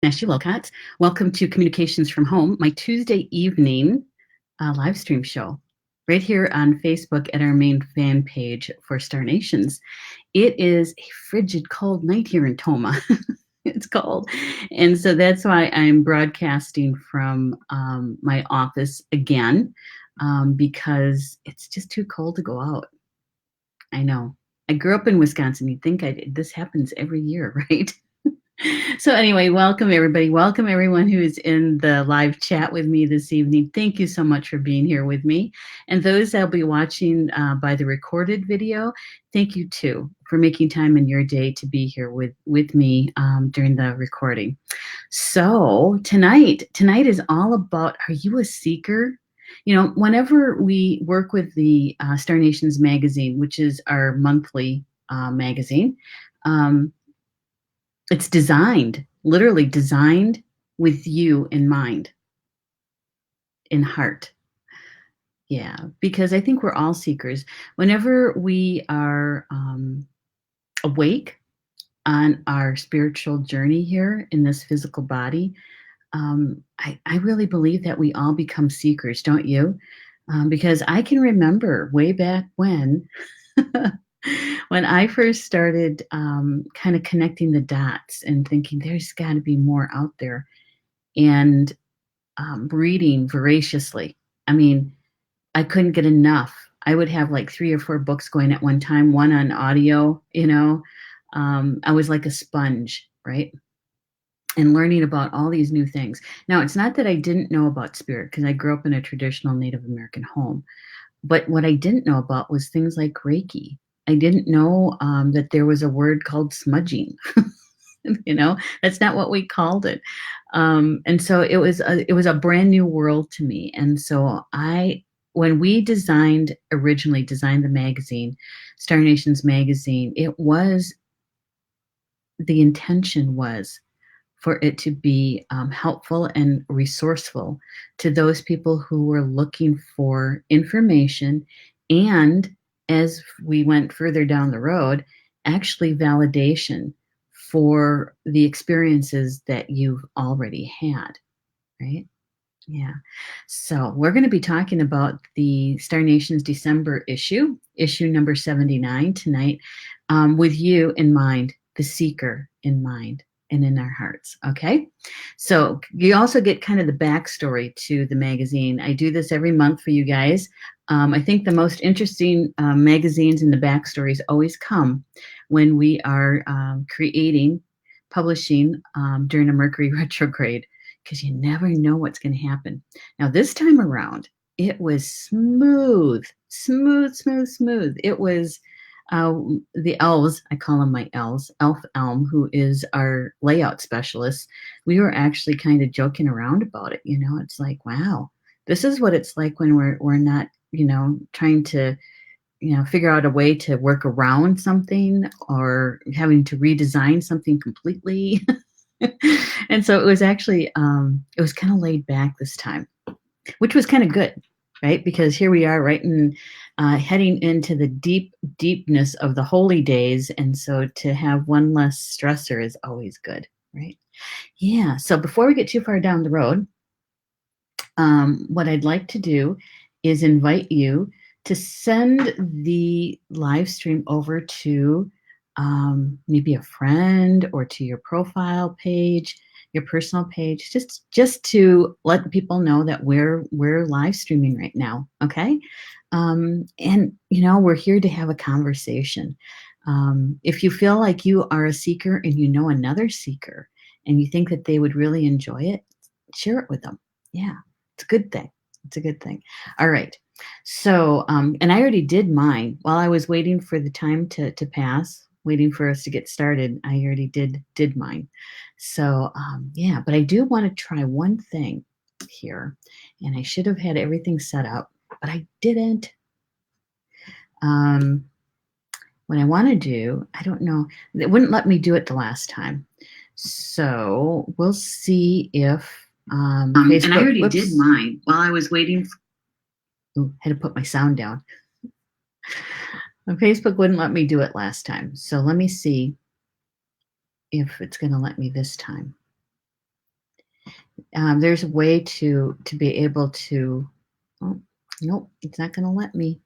Neshi Lokotz. Welcome to Communications from Home, my Tuesday evening live stream show, right here on Facebook at our main fan page for Star Nations. It is a frigid, cold night here in Toma. It's cold. And so that's why I'm broadcasting from my office again, because it's just too cold to go out. I know. I grew up in Wisconsin. You'd think this happens every year, right? So anyway, welcome everybody. Welcome everyone who is in the live chat with me this evening. Thank you so much for being here with me. And those that'll be watching by the recorded video, thank you too for making time in your day to be here with me during the recording. So tonight is all about, are you a seeker? You know, whenever we work with the Star Nations magazine, which is our monthly magazine, it's designed, literally designed with you in mind, in heart. Yeah, because I think we're all seekers. Whenever we are awake on our spiritual journey here in this physical body, I really believe that we all become seekers, don't you? Because I can remember way back when when I first started kind of connecting the dots and thinking there's got to be more out there, and reading voraciously. I mean, I couldn't get enough. I would have like 3 or 4 books going at one time, one on audio, you know. I was like a sponge, right? And learning about all these new things. Now, it's not that I didn't know about spirit, because I grew up in a traditional Native American home. But what I didn't know about was things like Reiki. I didn't know that there was a word called smudging. You know, that's not what we called it. And so it was a brand new world to me. And so when we originally designed the magazine, Star Nations magazine, the intention was for it to be helpful and resourceful to those people who were looking for information, and as we went further down the road, actually validation for the experiences that you've already had, right? Yeah. So we're going to be talking about the Star Nations December issue number 79 tonight, with you in mind, the seeker in mind and in our hearts. Okay. So you also get kind of the backstory to the magazine. I do this every month for you guys. I think the most interesting magazines and the backstories always come when we are publishing during a Mercury retrograde, because you never know what's going to happen. Now, this time around, it was smooth. It was the elves, I call them my elves, Elf Elm, who is our layout specialist. We were actually kind of joking around about it. You know, it's like, wow, this is what it's like when we're not, you know, trying to, you know, figure out a way to work around something or having to redesign something completely. And so it was actually, it was kind of laid back this time, which was kind of good, right? Because here we are right in, heading into the deepness of the holy days. And so to have one less stressor is always good, right? Yeah. So before we get too far down the road, what I'd like to do is invite you to send the live stream over to maybe a friend or to your profile page, your personal page, just to let people know that we're live streaming right now. Okay. And you know, we're here to have a conversation. If you feel like you are a seeker and you know another seeker and you think that they would really enjoy it, share it with them. Yeah, it's a good thing. It's a good thing. All right. So, and I already did mine while I was waiting for the time to pass, waiting for us to get started. I already did mine. So, yeah, but I do want to try one thing here, and I should have had everything set up, but I didn't. What I want to do, I don't know. It wouldn't let me do it the last time. So we'll see if Facebook, and I already did mine while I was waiting. Ooh, had to put my sound down. Facebook wouldn't let me do it last time. So let me see if it's going to let me this time. There's a way to be able to. Oh, nope, it's not going to let me.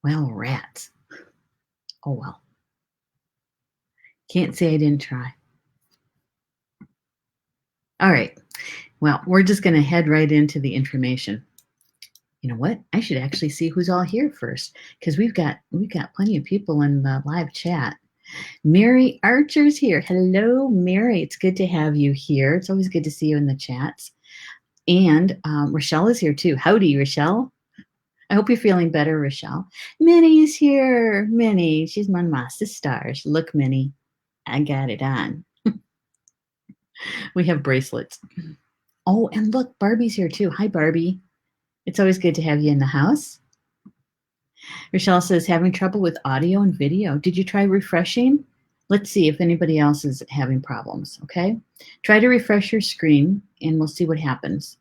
Well, rats. Oh well. Can't say I didn't try. All right. Well, we're just going to head right into the information. You know what? I should actually see who's all here first, because we've got plenty of people in the live chat. Mary Archer's here. Hello, Mary. It's good to have you here. It's always good to see you in the chats. And Rochelle is here too. Howdy, Rochelle. I hope you're feeling better, Rochelle. Minnie is here. Minnie, she's my master stars. Look, Minnie, I got it on. We have bracelets. Oh, and look, Barbie's here too. Hi, Barbie. It's always good to have you in the house. Rochelle says, having trouble with audio and video. Did you try refreshing? Let's see if anybody else is having problems, okay? Try to refresh your screen and we'll see what happens.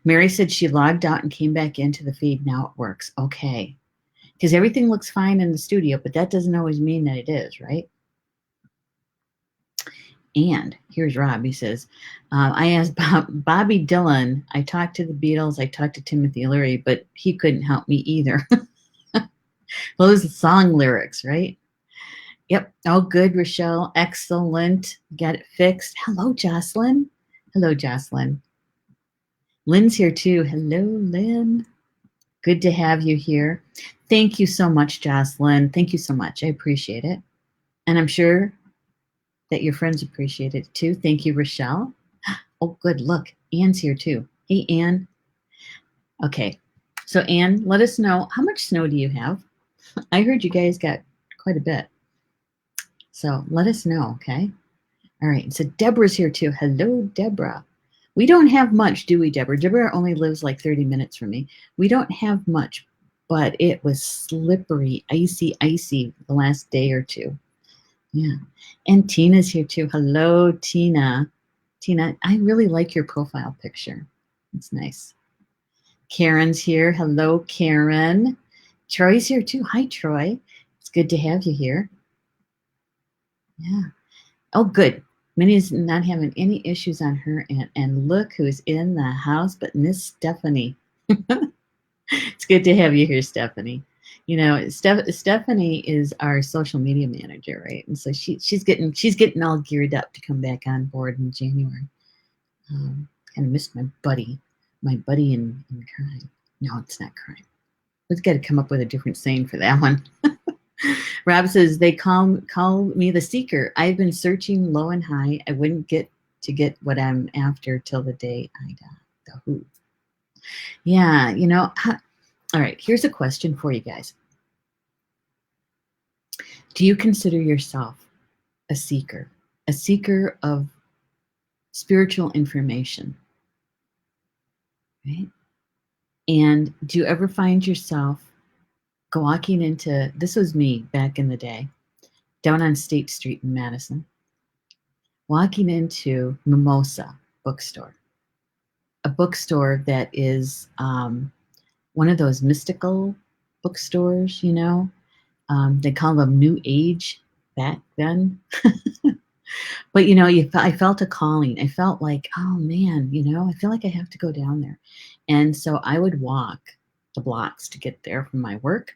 Mary said she logged out and came back into the feed. Now it works. Okay. Because everything looks fine in the studio, but that doesn't always mean that it is, right? And here's Rob. He says, I asked Bobby Dylan. I talked to the Beatles. I talked to Timothy Leary, but he couldn't help me either. Those are song lyrics, right? Yep. Oh, good, Rochelle. Excellent. Got it fixed. Hello, Jocelyn. Hello, Jocelyn. Lynn's here too. Hello, Lynn. Good to have you here. Thank you so much, Jocelyn. Thank you so much. I appreciate it. And I'm sure that your friends appreciate it too. Thank you, Rochelle. Oh, good. Look, Anne's here too. Hey, Anne. Okay. So, Anne, let us know, how much snow do you have? I heard you guys got quite a bit. So let us know, okay? All right. So Deborah's here too. Hello, Deborah. We don't have much, do we, Deborah? Deborah only lives like 30 minutes from me. We don't have much, but it was slippery, icy the last day or two. Yeah. And Tina's here too. Hello, Tina. Tina, I really like your profile picture. It's nice. Karen's here. Hello, Karen. Troy's here too. Hi, Troy. It's good to have you here. Yeah. Oh, good. Minnie's not having any issues on her end. And look who's in the house, but Miss Stephanie. It's good to have you here, Stephanie. You know, Stephanie is our social media manager, right? And so she's getting all geared up to come back on board in January. Kind of missed my buddy in crime. No, it's not crime. We've got to come up with a different saying for that one. Rob says, they call me the seeker. I've been searching low and high. I wouldn't get what I'm after till the day I die. The who. Yeah, you know. All right, here's a question for you guys. Do you consider yourself a seeker of spiritual information? Right? And do you ever find yourself walking into, this was me back in the day, down on State Street in Madison, walking into Mimosa bookstore, a bookstore that is one of those mystical bookstores, you know. They call them New Age back then. But, you know, I felt a calling. I felt like, oh, man, you know, I feel like I have to go down there. And so I would walk the blocks to get there from my work.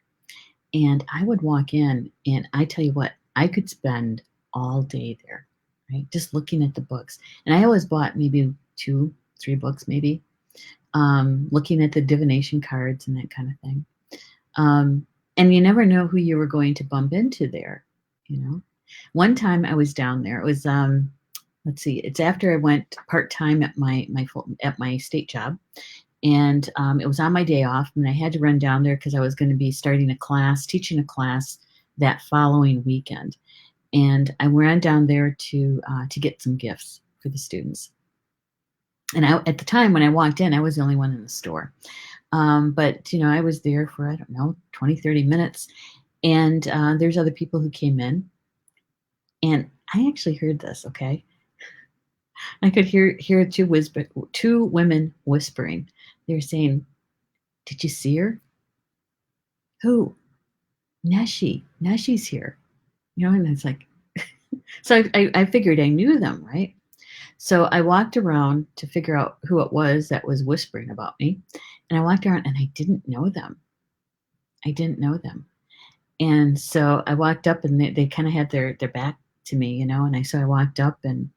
And I would walk in, and I tell you what, I could spend all day there, right? Just looking at the books. And I always bought maybe 2-3 books, maybe, looking at the divination cards and that kind of thing. And you never know who you were going to bump into there, you know. One time I was down there. It was let's see. It's after I went part-time at my state job, and it was on my day off, and I had to run down there because I was going to be teaching a class that following weekend, and I ran down there to get some gifts for the students. And at the time when I walked in, I was the only one in the store. But, you know, I was there for, I don't know, 20, 30 minutes. And there's other people who came in. And I actually heard this, okay? I could hear two women whispering. They were saying, did you see her? Who? Neshi. Neshi's here. You know, and it's like, so I figured I knew them, right? So I walked around to figure out who it was that was whispering about me. And I walked around and I didn't know them. I didn't know them. And so I walked up and they kind of had their back to me, you know, and I walked up and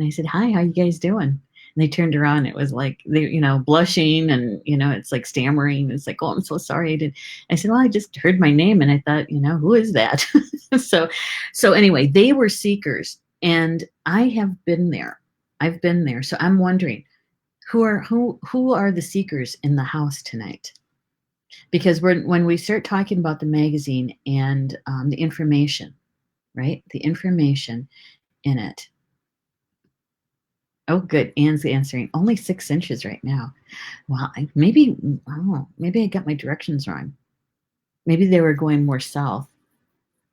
I said, "Hi, how you guys doing?" And they turned around. It was like they, you know, blushing and, you know, it's like stammering. It's like, "Oh, I'm so sorry. I did." I said, "Well, I just heard my name and I thought, you know, who is that?" so so anyway, they were seekers and I have been there. I've been there. So I'm wondering who are the seekers in the house tonight? Because when we start talking about the magazine and the information, right? The information in it. Oh, good. Anne's answering. Only 6 inches right now. Well, maybe, oh, maybe I got my directions wrong. Maybe they were going more south.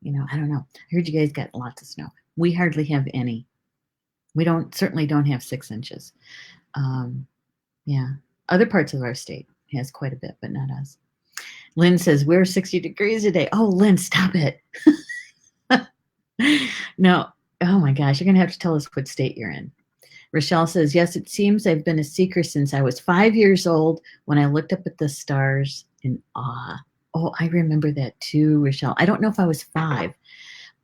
You know, I don't know. I heard you guys got lots of snow. We hardly have any. We certainly don't have 6 inches. Um, yeah. Other parts of our state has quite a bit, but not us. Lynn says, we're 60 degrees today. Oh, Lynn, stop it. No. Oh my gosh, you're going to have to tell us what state you're in. Rochelle says, yes, it seems I've been a seeker since I was 5 years old when I looked up at the stars in awe. Oh, I remember that too, Rochelle. I don't know if I was 5,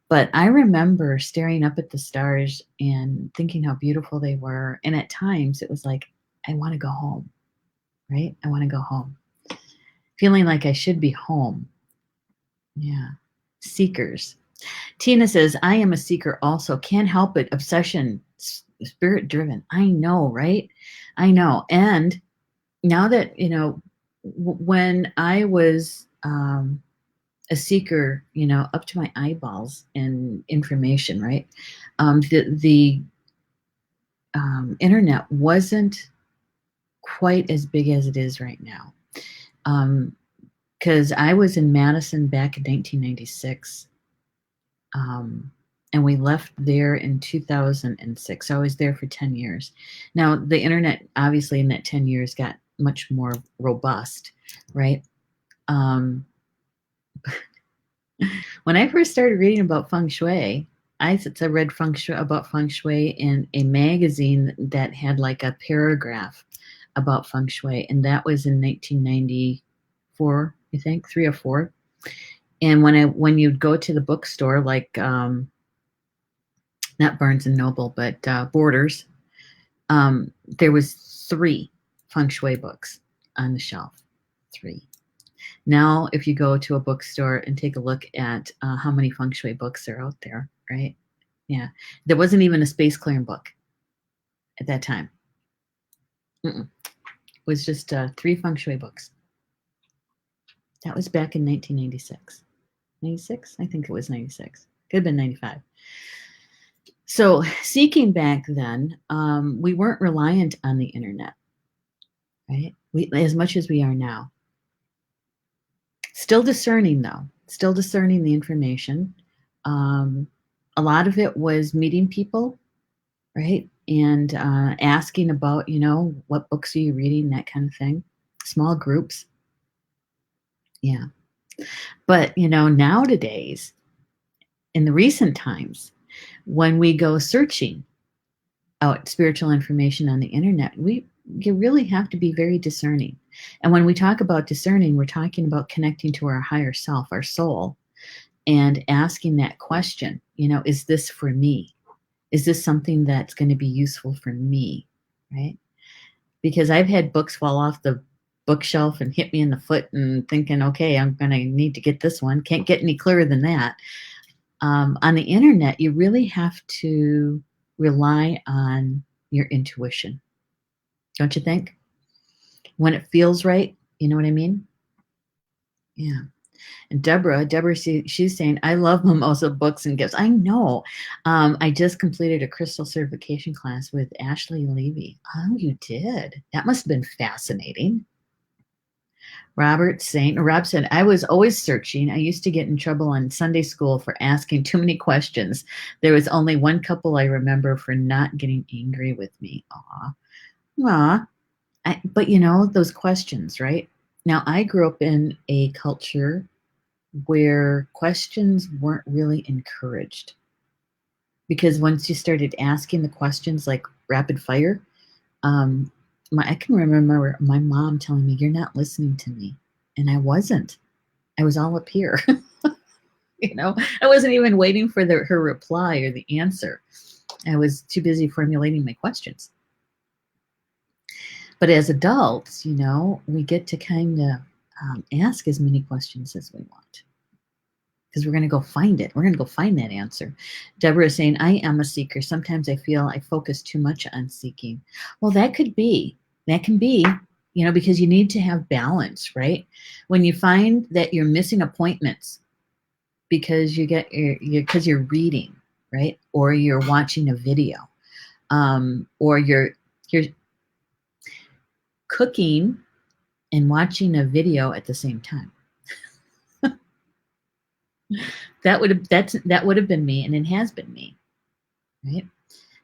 but I remember staring up at the stars and thinking how beautiful they were. And at times it was like, I want to go home, right? I want to go home. Feeling like I should be home. Yeah. Seekers. Tina says, I am a seeker also. Can't help it. Obsession, spirit driven. I know, right? I know. And now that, you know, when I was a seeker, you know, up to my eyeballs in information, right? The internet wasn't quite as big as it is right now. Because I was in Madison back in 1996. And we left there in 2006. So I was there for 10 years. Now, the internet, obviously, in that 10 years got much more robust, right? When I first started reading about feng shui, I read about feng shui in a magazine that had like a paragraph about feng shui, and that was in 1994, I think, 3 or 4. And when you'd go to the bookstore, like not Barnes and Noble, but Borders, there was 3 feng shui books on the shelf. 3. Now, if you go to a bookstore and take a look at how many feng shui books are out there, right? Yeah, there wasn't even a space clearing book at that time. It was just 3 feng shui books. That was back in 1996. 96? I think it was 96. Could have been 95. So seeking back then, we weren't reliant on the internet, right? As much as we are now. Still discerning, though. Still discerning the information. A lot of it was meeting people, right? And asking about, you know, what books are you reading, that kind of thing. Small groups. Yeah. But, you know, nowadays, in the recent times, when we go searching out spiritual information on the internet, you really have to be very discerning. And when we talk about discerning, we're talking about connecting to our higher self, our soul, and asking that question, you know, is this for me? Is this something that's going to be useful for me? Right? Because I've had books fall off the bookshelf and hit me in the foot and thinking, okay, I'm going to need to get this one. Can't get any clearer than that. On the internet, you really have to rely on your intuition. Don't you think? When it feels right, you know what I mean? Yeah. And Deborah, she's saying, I love mimosa books and gifts. I know. I just completed a crystal certification class with Ashley Levy. Oh, you did? That must have been fascinating. Rob said, I was always searching. I used to get in trouble on Sunday school for asking too many questions. There was only one couple I remember for not getting angry with me. Aw. Aw. But you know, those questions, right? Now, I grew up in a culture where questions weren't really encouraged. Because once you started asking the questions like, rapid fire. I can remember my mom telling me, "You're not listening to me," and I wasn't. I was all up here. I wasn't even waiting for her reply or the answer. I was too busy formulating my questions. But as adults, we get to kind of ask as many questions as we want, because we're going to go find it. We're going to go find that answer. Deborah is saying, I am a seeker. Sometimes I feel I focus too much on seeking. Well, that can be, because you need to have balance, right? When you find that you're missing appointments because because you're reading, right? Or you're watching a video, or you're cooking and watching a video at the same time. that would have been me, and it has been me, right?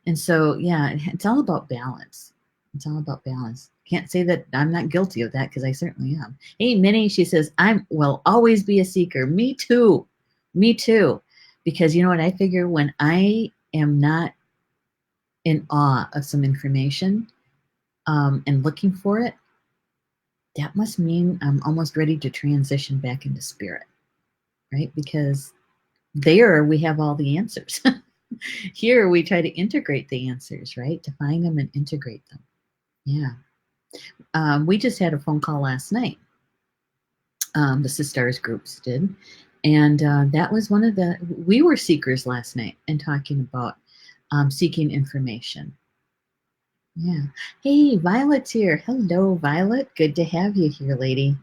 And so, yeah, it's all about balance. It's all about balance. Can't say that I'm not guilty of that, because I certainly am. Hey, Minnie, she says, I will always be a seeker. Me too. Me too. Because you know what? I figure when I am not in awe of some information and looking for it, that must mean I'm almost ready to transition back into spirit, right? Because there we have all the answers. Here we try to integrate the answers, right? To find them and integrate them. Yeah. We just had a phone call last night. The Sisters groups did. And that was we were seekers last night and talking about seeking information. Yeah. Hey, Violet's here. Hello, Violet. Good to have you here, lady.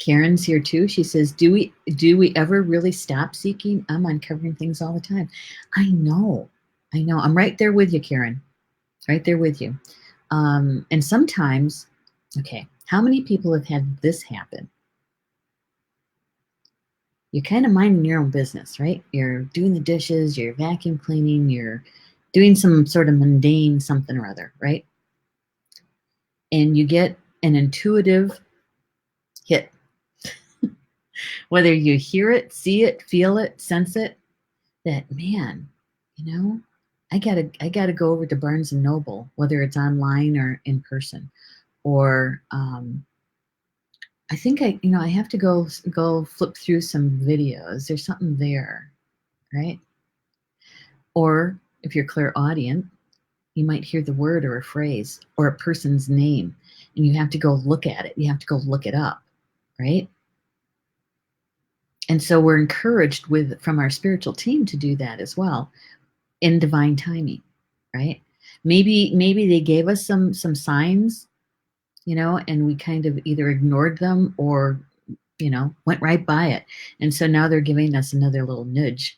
Karen's here too. She says, do we ever really stop seeking? I'm uncovering things all the time. I know. I'm right there with you, Karen. Right there with you. And sometimes, okay, how many people have had this happen? You're kind of minding your own business, right? You're doing the dishes, you're vacuum cleaning, you're doing some sort of mundane something or other, right? And you get an intuitive hit. Whether you hear it, see it, feel it, sense it, that, man, I gotta go over to Barnes and Noble, whether it's online or in person, or I think I have to go flip through some videos. There's something there, right? Or if you're clairaudient, you might hear the word or a phrase or a person's name, and you have to go look at it. You have to go look it up, right? And so we're encouraged from our spiritual team to do that as well, in divine timing, right? Maybe they gave us some signs, and we kind of either ignored them or went right by it. And so now they're giving us another little nudge,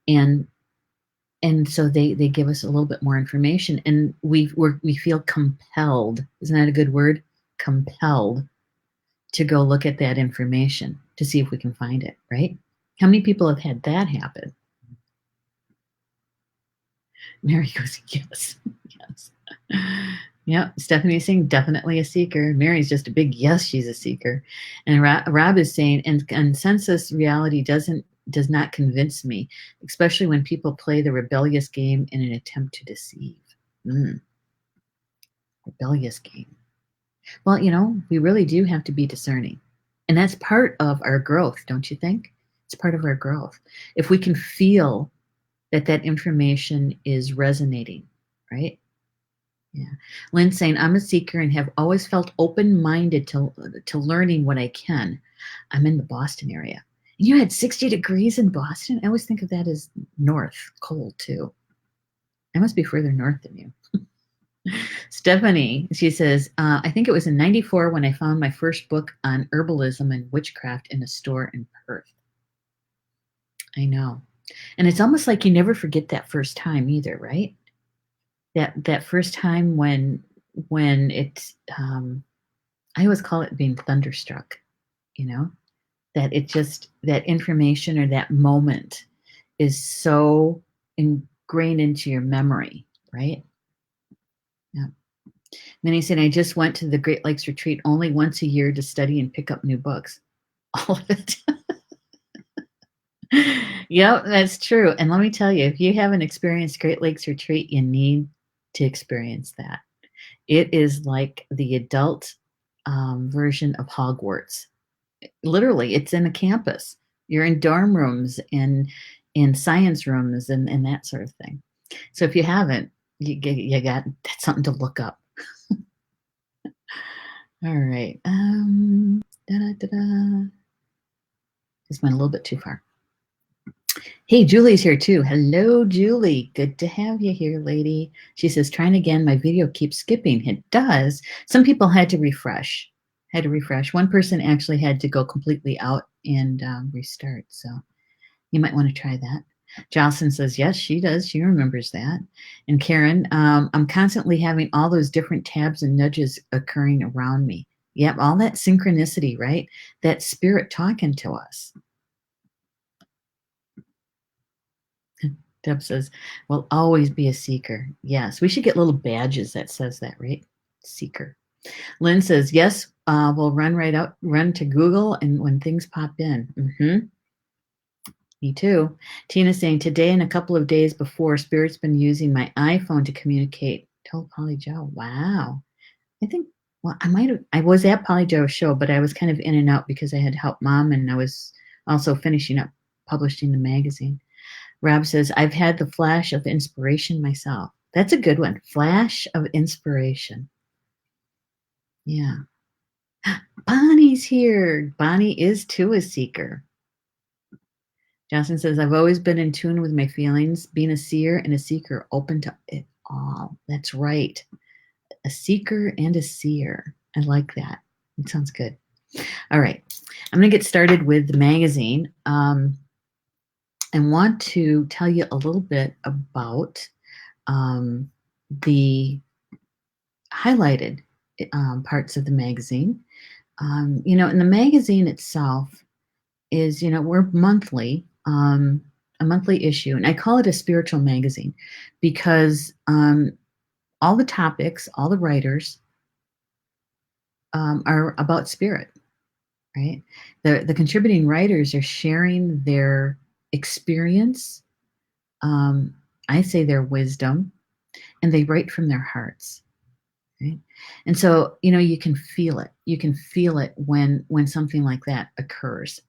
and so they give us a little bit more information, and we feel compelled. Isn't that a good word? Compelled to go look at that information to see if we can find it, right? How many people have had that happen? Mary goes, yes, yes. Yeah, Stephanie's saying definitely a seeker. Mary's just a big yes, she's a seeker. And Rob is saying, and consensus reality does not convince me, especially when people play the rebellious game in an attempt to deceive. Rebellious game. Well, we really do have to be discerning. And that's part of our growth, don't you think? It's part of our growth. If we can feel that information is resonating, right? Yeah. Lynn's saying, I'm a seeker and have always felt open-minded to learning what I can. I'm in the Boston area. You had 60 degrees in Boston? I always think of that as north, cold too. I must be further north than you. Stephanie, she says, I think it was in 94 when I found my first book on herbalism and witchcraft in a store in Perth. I know. And it's almost like you never forget that first time either, right? That first time when it's I always call it being thunderstruck, that it just, that information or that moment is so ingrained into your memory, right? Yeah. Minnie said, I just went to the Great Lakes retreat only once a year to study and pick up new books. All of it. Yep, that's true. And let me tell you, if you haven't experienced Great Lakes Retreat, you need to experience that. It is like the adult version of Hogwarts. Literally, it's in a campus. You're in dorm rooms and in science rooms and that sort of thing. So if you haven't, you got that's something to look up. All right. Just went a little bit too far. Hey, Julie's here too. Hello, Julie. Good to have you here, lady. She says, trying again, my video keeps skipping. It does. Some people had to refresh. One person actually had to go completely out and restart. So you might want to try that. Jocelyn says, yes, she does. She remembers that. And Karen, I'm constantly having all those different tabs and nudges occurring around me. Yep, all that synchronicity, right? That spirit talking to us. Deb says, "Will always be a seeker." Yes, we should get little badges that says that, right? Seeker. Lynn says, "Yes, we'll run to Google, and when things pop in." Me too. Tina's saying, "Today and a couple of days before, Spirit's been using my iPhone to communicate." Told Polly Joe. Wow. I think. Well, I was at Polly Joe's show, but I was kind of in and out because I had helped Mom, and I was also finishing up publishing the magazine. Rob says, I've had the flash of inspiration myself. That's a good one. Flash of inspiration. Yeah. Bonnie's here. Bonnie is too a seeker. Johnson says, I've always been in tune with my feelings, being a seer and a seeker, open to it all. That's right. A seeker and a seer. I like that. It sounds good. All right. I'm going to get started with the magazine. And want to tell you a little bit about the highlighted parts of the magazine. In the magazine itself is, we're monthly, a monthly issue, and I call it a spiritual magazine because all the topics, all the writers are about spirit, right? The contributing writers are sharing their experience. I say their wisdom, and they write from their hearts. Right? And so, you can feel it. You can feel it when something like that occurs.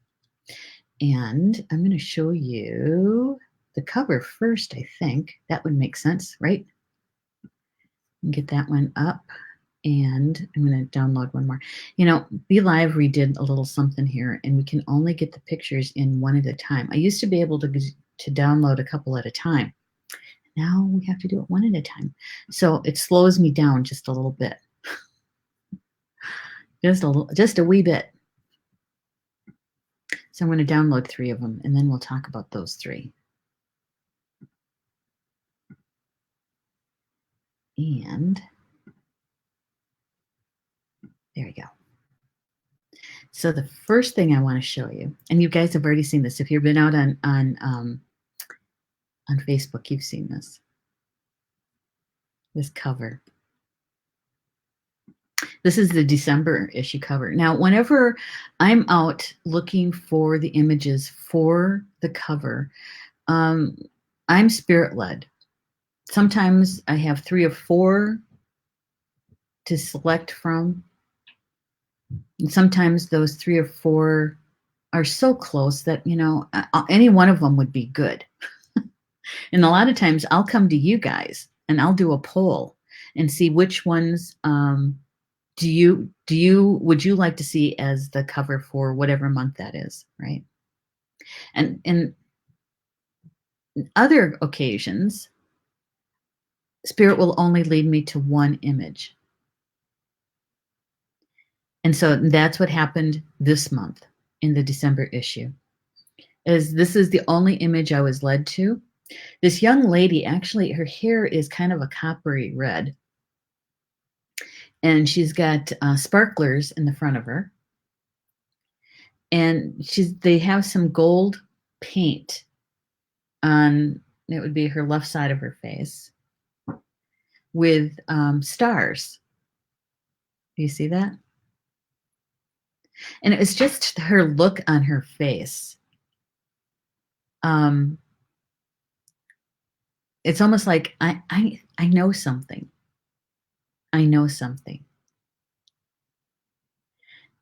And I'm going to show you the cover first, I think. That would make sense, right? Get that one up. And I'm going to download one more. Be Live redid a little something here, and we can only get the pictures in one at a time. I used to be able to download a couple at a time. Now we have to do it one at a time. So it slows me down just a little bit. Just a wee bit. So I'm going to download 3 of them, and then we'll talk about those 3. And there we go. So the first thing I want to show you, and you guys have already seen this. If you've been out on Facebook, you've seen this. This cover. This is the December issue cover. Now, whenever I'm out looking for the images for the cover, I'm spirit-led. Sometimes I have 3 or 4 to select from. And sometimes those 3 or 4 are so close that, any one of them would be good. And a lot of times I'll come to you guys and I'll do a poll and see which ones would you like to see as the cover for whatever month that is, right? And in other occasions, Spirit will only lead me to one image. And so that's what happened this month in the December issue. This is the only image I was led to. This young lady, actually, her hair is kind of a coppery red. And she's got sparklers in the front of her. And they have some gold paint on, it would be her left side of her face, with stars. Do you see that? And it was just her look on her face um, it's almost like I know something. I know something.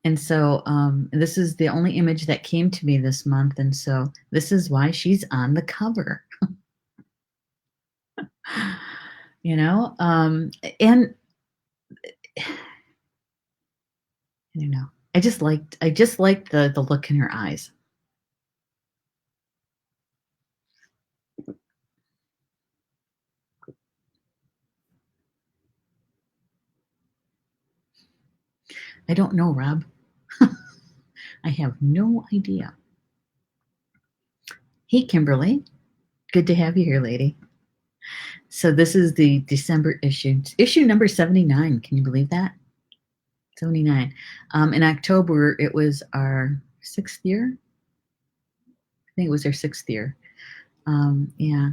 And so this is the only image that came to me this month. And so this is why she's on the cover, you know? And I don't know. I just liked the look in her eyes. I don't know, Rob. I have no idea. Hey, Kimberly. Good to have you here, lady. So this is the December issue number 79. Can you believe that? 79. In October, it was our 6th year. I think it was our 6th year. Yeah.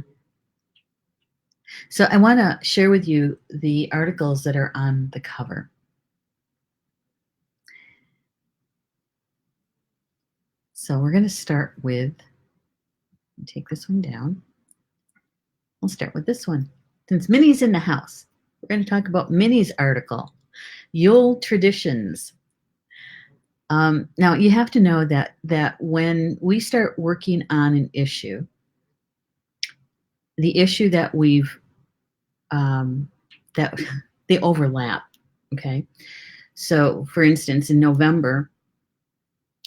So I want to share with you the articles that are on the cover. So we're going to start with, take this one down. We'll start with this one. Since Minnie's in the house, we're going to talk about Minnie's article, Yule Traditions. Now you have to know that when we start working on an issue, the issue that that they overlap. Okay, so for instance, in November,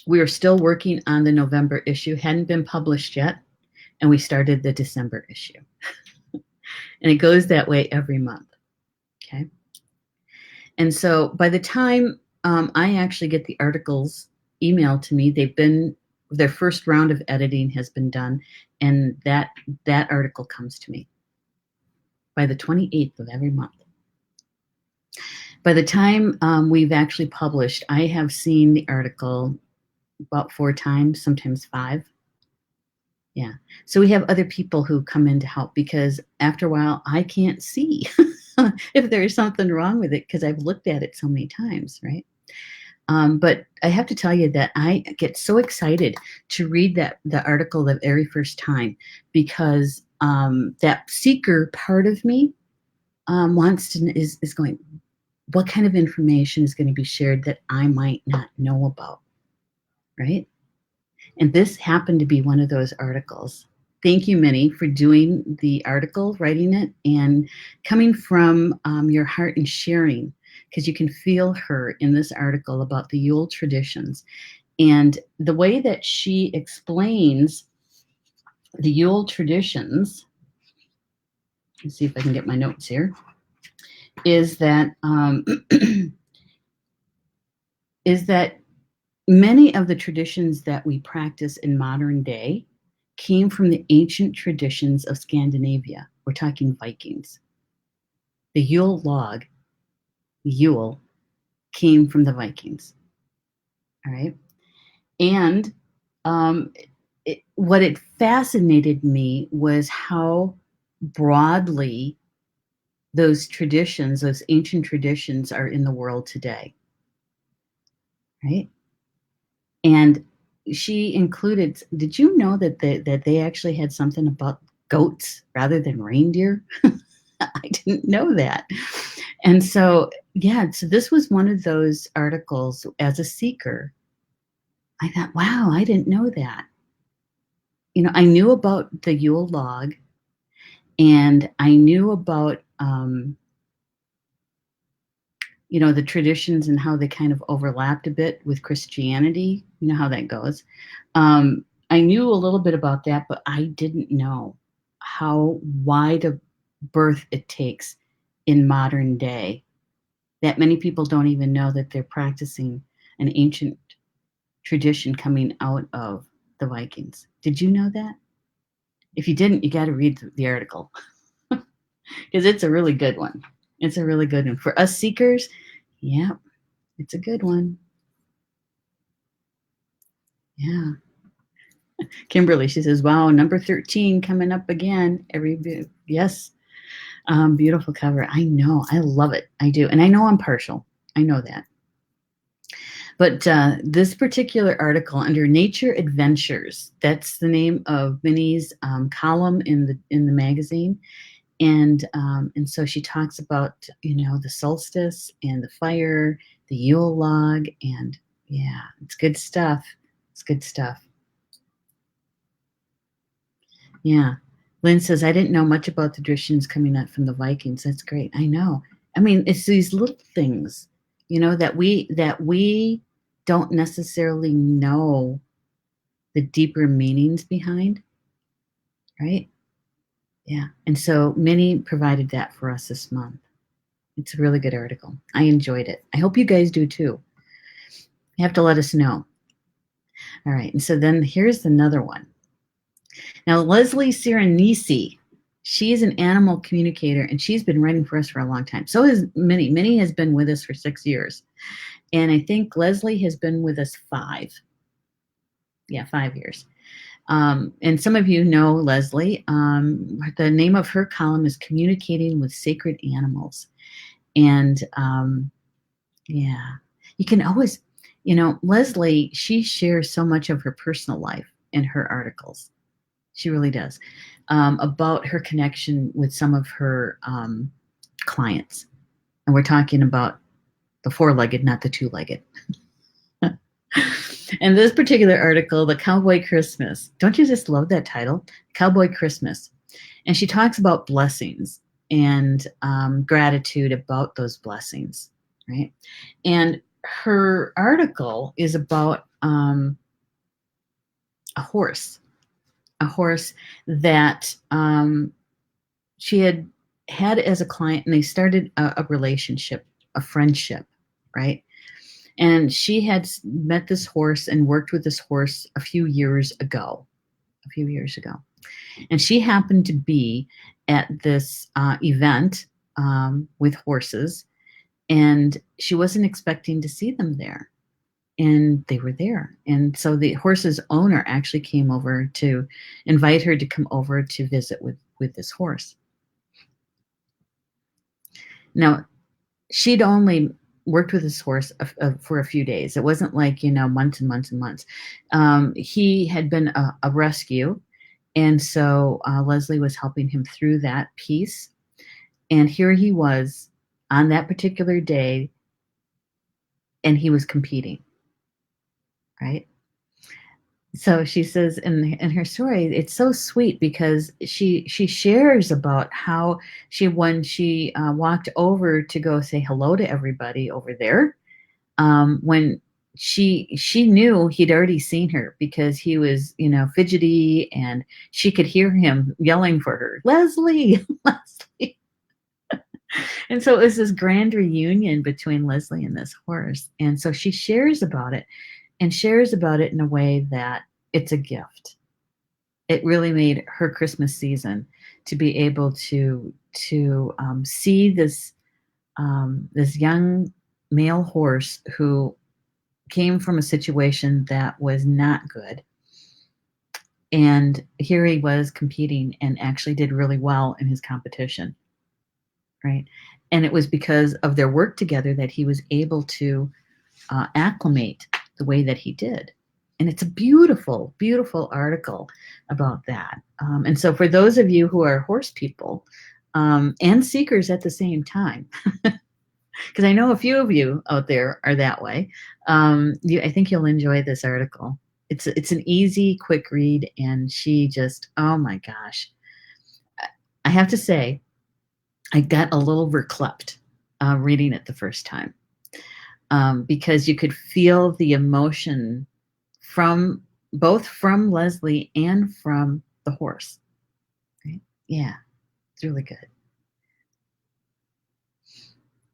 we were still working on the November issue, hadn't been published yet, and we started the December issue. And it goes that way every month. Okay, and so by the time I actually get the articles emailed to me, their first round of editing has been done, and that article comes to me by the 28th of every month. By the time we've actually published, I have seen the article about 4 times, sometimes 5. Yeah. So we have other people who come in to help, because after a while I can't see if there's something wrong with it because I've looked at it so many times, right? But I have to tell you that I get so excited to read the article the very first time, because that seeker part of me is going, what kind of information is going to be shared that I might not know about, right? And this happened to be one of those articles. Thank you, Minnie, for doing the article, writing it, and coming from your heart and sharing, because you can feel her in this article about the Yule traditions. And the way that she explains the Yule traditions, let's see if I can get my notes here, is that is that many of the traditions that we practice in modern day came from the ancient traditions of Scandinavia. We're talking Vikings. The Yule log, Yule, came from the Vikings. All right. And what it fascinated me was how broadly those traditions, those ancient traditions, are in the world today. Right. And she included, did you know that they actually had something about goats rather than reindeer? I didn't know that. And so, yeah, so this was one of those articles as a seeker. I thought, wow, I didn't know that. You know, I knew about the Yule log, and I knew about, you know, the traditions and how they kind of overlapped a bit with Christianity. You know how that goes. I knew a little bit about that, but I didn't know how wide a berth it takes in modern day, that many people don't even know that they're practicing an ancient tradition coming out of the Vikings. Did you know that? If you didn't, you got to read the article, because it's a really good one. It's a really good one. For us seekers, yeah, it's a good one. Yeah. Kimberly, she says, wow, number 13 coming up again. Yes. Beautiful cover. I know. I love it. I do. And I know I'm partial. I know that. But this particular article under Nature Adventures, that's the name of Minnie's column in the magazine. And so she talks about, the solstice and the fire, the Yule log, and yeah, it's good stuff. It's good stuff. Yeah. Lynn says, I didn't know much about the traditions coming up from the Vikings. That's great. I know. I mean, it's these little things, that we don't necessarily know the deeper meanings behind, right? Yeah. And so Minnie provided that for us this month. It's a really good article. I enjoyed it. I hope you guys do too. You have to let us know. All right. And so then here's another one. Now, Leslie Serenisi, she's an animal communicator, and she's been writing for us for a long time. So is Minnie. Minnie has been with us for 6 years. And I think Leslie has been with us 5. Yeah, 5 years. And some of you know Leslie. The name of her column is Communicating with Sacred Animals. And yeah, you can always, Leslie, she shares so much of her personal life in her articles. She really does. About her connection with some of her clients. And we're talking about the 4-legged, not the 2-legged. And this particular article, The Cowboy Christmas, don't you just love that title? Cowboy Christmas. And she talks about blessings and gratitude about those blessings, right? And her article is about a horse that she had as a client, and they started a relationship, a friendship, right? And she had met this horse and worked with this horse a few years ago. And she happened to be at this event with horses, and she wasn't expecting to see them there. And they were there. And so the horse's owner actually came over to invite her to come over to visit with this horse. Now, she'd only worked with this horse for a few days. It wasn't like, months and months and months. He had been a rescue. And so Leslie was helping him through that piece. And here he was on that particular day, and he was competing, right? So she says in her story, it's so sweet because she shares about how when she walked over to go say hello to everybody over there, when she knew he'd already seen her because he was fidgety, and she could hear him yelling for her, Leslie, Leslie. And so it was this grand reunion between Leslie and this horse, and so she shares about it. And shares about it in a way that it's a gift. It really made her Christmas season to be able to see this this young male horse who came from a situation that was not good, and here he was competing and actually did really well in his competition, right? And it was because of their work together that he was able to acclimate the way that he did. And it's a beautiful, beautiful article about that. And so for those of you who are horse people and seekers at the same time, because I know a few of you out there are that way, I think you'll enjoy this article. It's an easy, quick read, and she just, oh my gosh. I have to say, I got a little verklempt reading it the first time. Because you could feel the emotion from Leslie and from the horse. Right? Yeah, it's really good.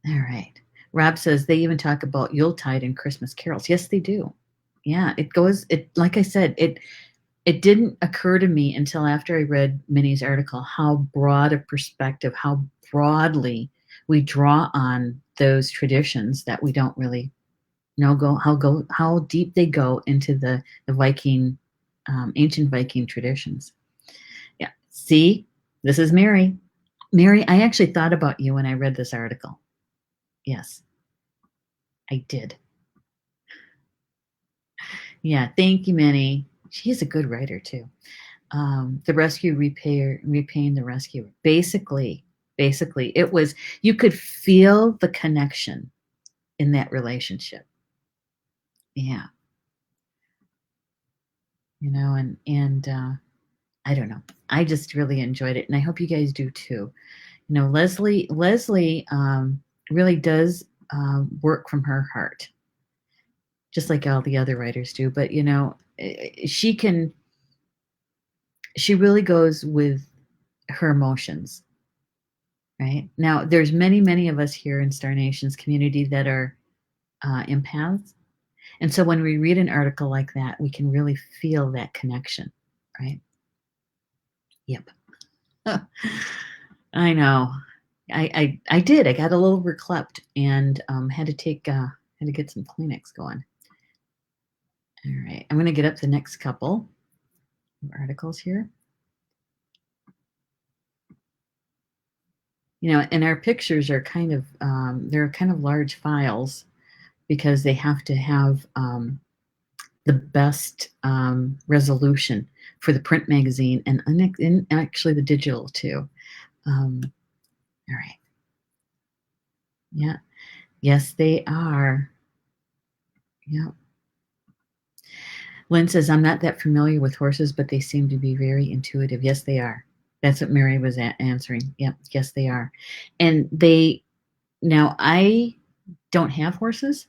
All right. Rob says they even talk about Yuletide and Christmas carols. Yes, they do. Yeah, like I said, it didn't occur to me until after I read Minnie's article how broad a perspective, how broadly we draw on those traditions that we don't really how deep they go into the Viking, ancient Viking traditions. Yeah. See, this is Mary. Mary, I actually thought about you when I read this article. Yes, I did. Yeah, thank you, Minnie. She is a good writer too. The rescue repaying the rescuer. Basically, it was, you could feel the connection in that relationship. Yeah, and I don't know. I just really enjoyed it, and I hope you guys do too. Leslie really does work from her heart, just like all the other writers do. But she can. She really goes with her emotions. Right now, there's many of us here in Star Nations community that are empaths, and so when we read an article like that, we can really feel that connection. Right? Yep. I know. I did. I got a little reclept and had to get some Kleenex going. All right, I'm going to get up the next couple of articles here. And our pictures are they're kind of large files because they have to have the best resolution for the print magazine and actually the digital too. All right. Yeah. Yes, they are. Yeah. Lynn says, I'm not that familiar with horses, but they seem to be very intuitive. Yes, they are. That's what Mary was answering. Yep. Yes, they are. And now I don't have horses.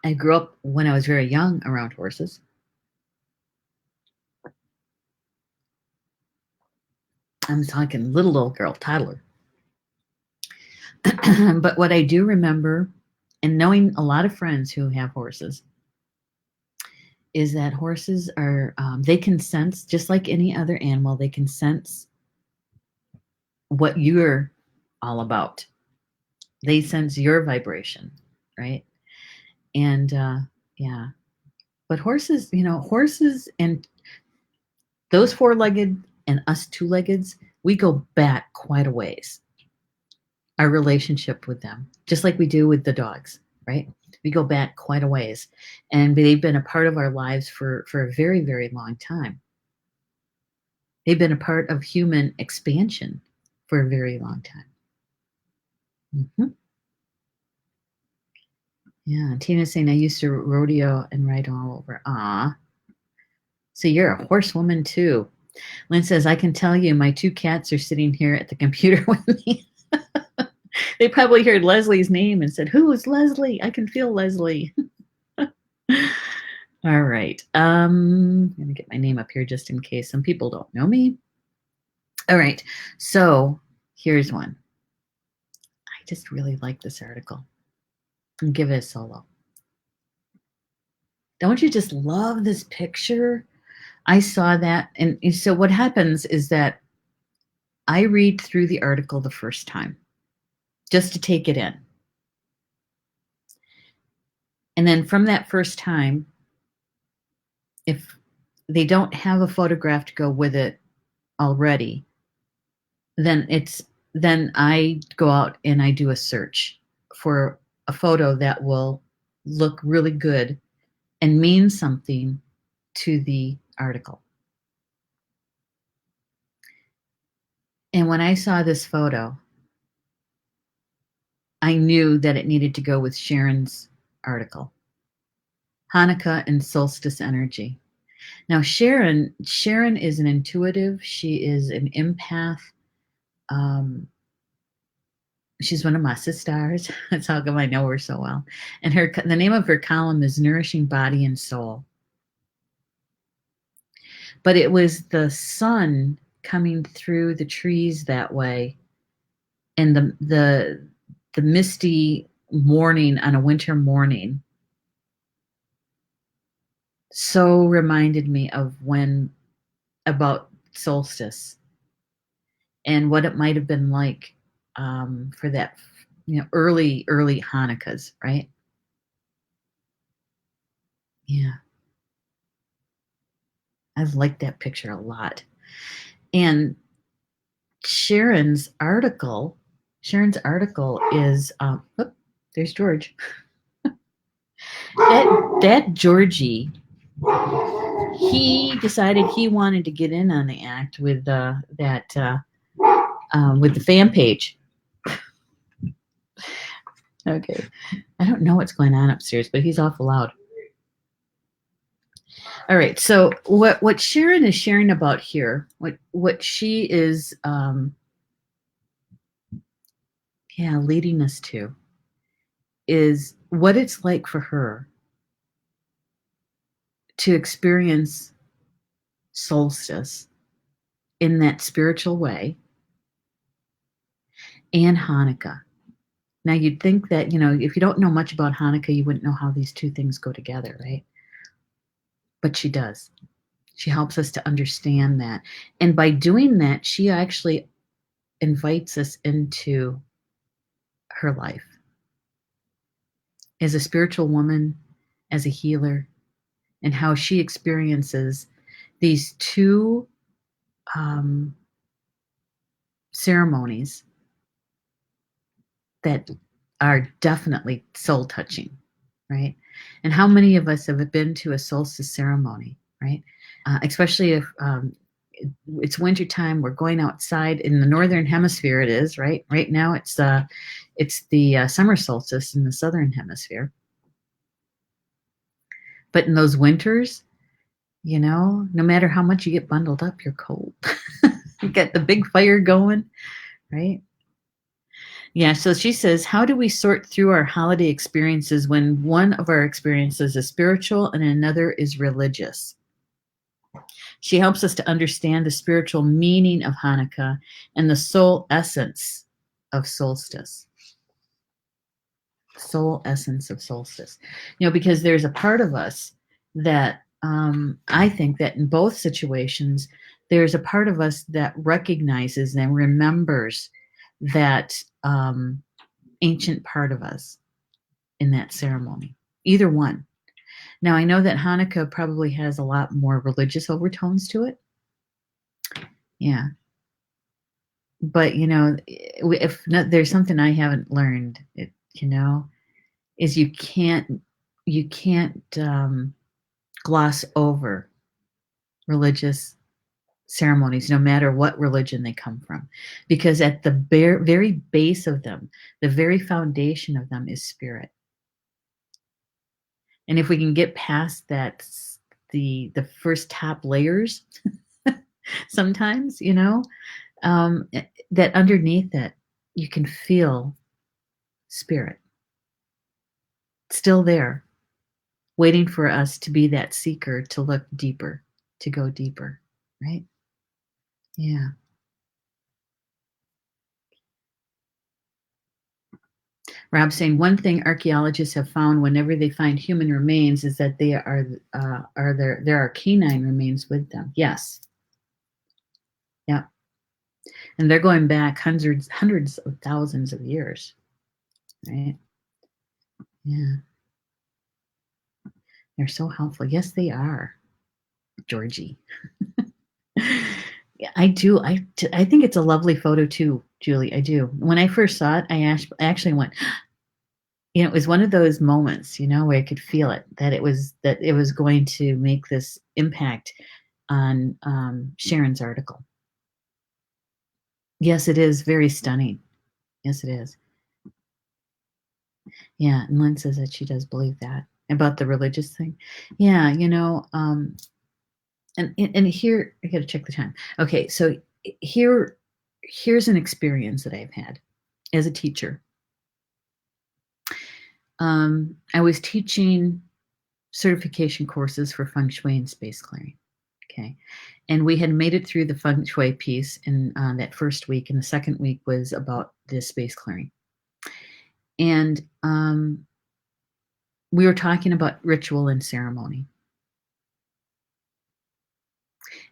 I grew up when I was very young around horses. I'm talking little old girl, toddler. But what I do remember, and knowing a lot of friends who have horses, is that horses are, they can sense, just like any other animal, they can sense what you're all about. They sense your vibration, right? And yeah, but horses and those four-legged and us two-leggeds, we go back quite a ways. Our relationship with them, just like we do with the dogs, right? We go back quite a ways, and they've been a part of our lives for a very, very long time. They've been a part of human expansion for a very long time. Mm-hmm. Yeah, Tina's saying I used to rodeo and ride all over. Ah, so you're a horsewoman too. Lynn says I can tell you, my two cats are sitting here at the computer with me. They probably heard Leslie's name and said, "Who is Leslie? I can feel Leslie." All right. I'm gonna get my name up here just in case some people don't know me. All right. So here's one. I just really like this article. And give it a solo. Don't you just love this picture? I saw that, and so what happens is that I read through the article the first time just to take it in. And then from that first time, if they don't have a photograph to go with it already, then I go out and I do a search for a photo that will look really good and mean something to the article. And when I saw this photo, I knew that it needed to go with Sharon's article, Hanukkah and Solstice Energy. Now, Sharon is an intuitive. She is an empath. She's one of my sisters. That's how come I know her so well. And the name of her column is Nourishing Body and Soul. But it was the sun coming through the trees that way, and the misty morning on a winter morning so reminded me of about solstice and what it might have been like for that, early Hanukkahs, right? Yeah, I like that picture a lot. And Sharon's article is, there's George. That Georgie he decided he wanted to get in on the act with with the fan page. Okay, I don't know what's going on upstairs, but he's awful loud. All right, so what Sharon is sharing about here, what she is leading us to, is what it's like for her to experience solstice in that spiritual way and Hanukkah. Now, you'd think that, if you don't know much about Hanukkah, you wouldn't know how these two things go together, right? But she does. She helps us to understand that. And by doing that, she actually invites us into her life as a spiritual woman, as a healer, and how she experiences these two ceremonies that are definitely soul touching, right? And how many of us have been to a solstice ceremony, right? Especially if it's wintertime, we're going outside. In the northern hemisphere, it is, right? Right now, it's the summer solstice in the southern hemisphere. But in those winters, no matter how much you get bundled up, you're cold. You got the big fire going, right? Yeah, so she says, how do we sort through our holiday experiences when one of our experiences is spiritual and another is religious? She helps us to understand the spiritual meaning of Hanukkah and the soul essence of solstice. Soul essence of solstice. Because there's a part of us that I think that in both situations, there's a part of us that recognizes and remembers that ancient part of us in that ceremony. Either one. Now, I know that Hanukkah probably has a lot more religious overtones to it. Yeah. But, if not, there's something I haven't learned, is you can't gloss over religious ceremonies, no matter what religion they come from, because at the very base of them, the very foundation of them is spirit. And if we can get past that, the first top layers, sometimes, that underneath it, you can feel spirit still there, waiting for us to be that seeker, to look deeper, to go deeper, right? Yeah. Rob saying one thing archaeologists have found whenever they find human remains is that there are canine remains with them. Yes. Yeah. And they're going back hundreds of thousands of years. Right? Yeah. They're so helpful. Yes, they are, Georgie. Yeah, I do. I think it's a lovely photo too, Julie. I do. When I first saw it, I actually went, it was one of those moments, where I could feel it, that it was going to make this impact on Sharon's article. Yes, it is very stunning. Yes, it is. Yeah, and Lynn says that she does believe that about the religious thing. Yeah, and here I got to check the time. Okay, so here's an experience that I've had as a teacher. I was teaching certification courses for feng shui and space clearing. Okay. And we had made it through the feng shui piece in that first week, and the second week was about the space clearing. And we were talking about ritual and ceremony.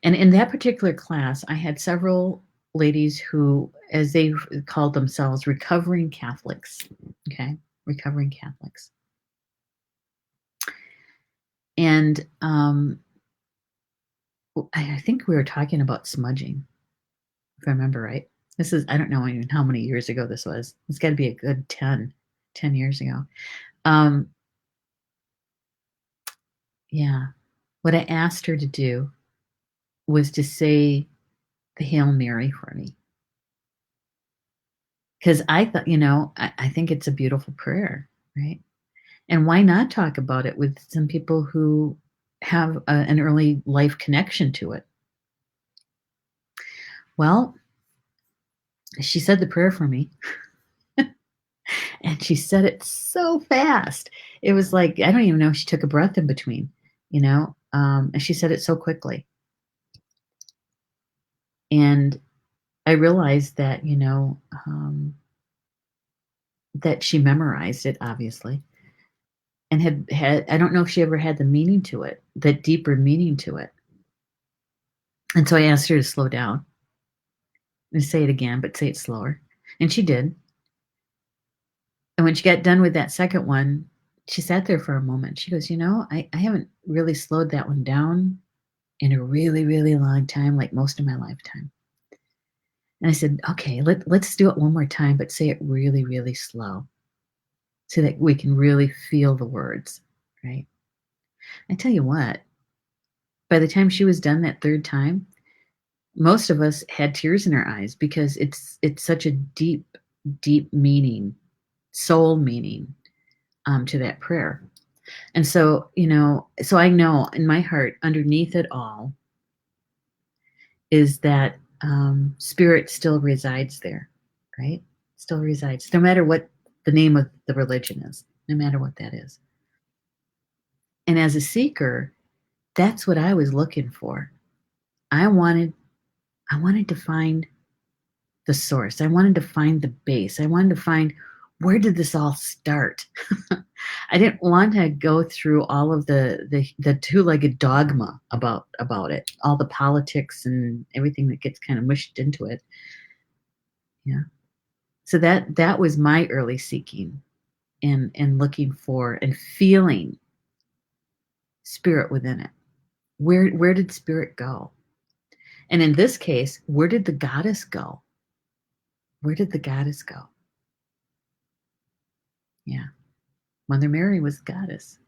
And in that particular class, I had several ladies who, as they called themselves, recovering Catholics. Okay. Recovering Catholics. And I think we were talking about smudging, if I remember right. This is, I don't know even how many years ago this was. It's got to be a good 10 years ago. Yeah. What I asked her to do was to say the Hail Mary for me. Because I thought, I think it's a beautiful prayer, right? And why not talk about it with some people who have an early life connection to it? Well, she said the prayer for me, and she said it so fast. It was like, I don't even know if she took a breath in between, and she said it so quickly. And I realized that, that she memorized it, obviously, and I don't know if she ever had the meaning to it, that deeper meaning to it. And so I asked her to slow down and say it again, but say it slower. And she did. And when she got done with that second one, she sat there for a moment. She goes, I haven't really slowed that one down in a really, really long time, like most of my lifetime. And I said, okay, let's do it one more time, but say it really, really slow so that we can really feel the words, right? I tell you what, by the time she was done that third time, most of us had tears in our eyes because it's such a deep, deep meaning, soul meaning to that prayer. And so, so I know in my heart, underneath it all, is that spirit still resides there, right? Still resides, no matter what the name of the religion is, no matter what that is. And as a seeker, that's what I was looking for. I wanted to find the source. I wanted to find the base. I wanted to find, where did this all start? I didn't want to go through all of the two-legged dogma about it, all the politics and everything that gets kind of mushed into it. Yeah. So that was my early seeking and looking for and feeling spirit within it. Where did spirit go? And in this case, where did the goddess go? Where did the goddess go? Yeah. Mother Mary was the goddess.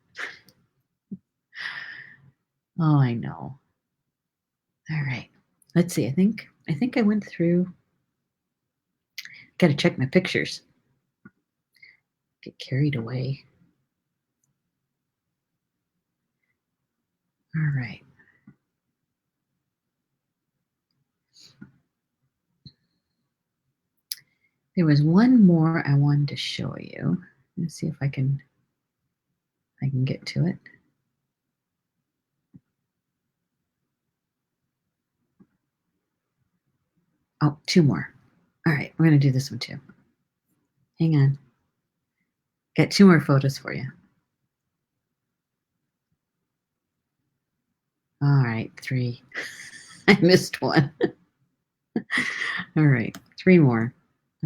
Oh, I know. All right. Let's see. I think I went through. Got to check my pictures. Get carried away. All right. There was one more I wanted to show you. Let's see if I can get to it. Oh, two more. All right, we're going to do this one too. Hang on. Got two more photos for you. All right, three. I missed one. All right, three more. I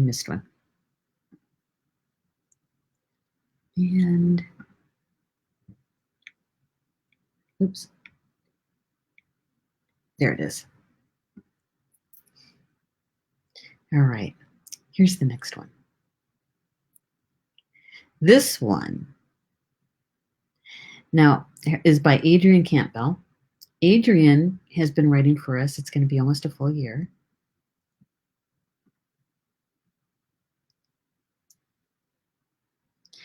missed one. And, oops. There it is. All right, here's the next one. This one now is by Adrienne Campbell. Adrienne has been writing for us. It's going to be almost a full year.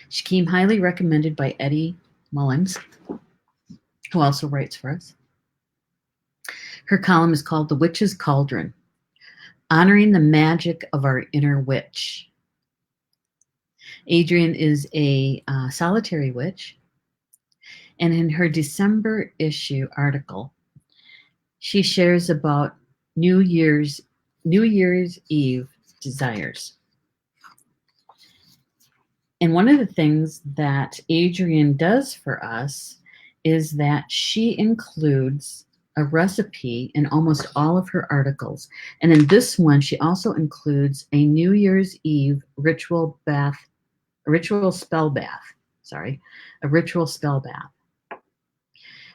She came highly recommended by Eddie Mullins, who also writes for us. Her column is called The Witch's Cauldron, Honoring the Magic of Our Inner Witch. Adrienne is a solitary witch, and in her December issue article, she shares about New Year's Eve desires. And one of the things that Adrienne does for us is that she includes a recipe in almost all of her articles. And in this one, she also includes a New Year's Eve ritual spell bath.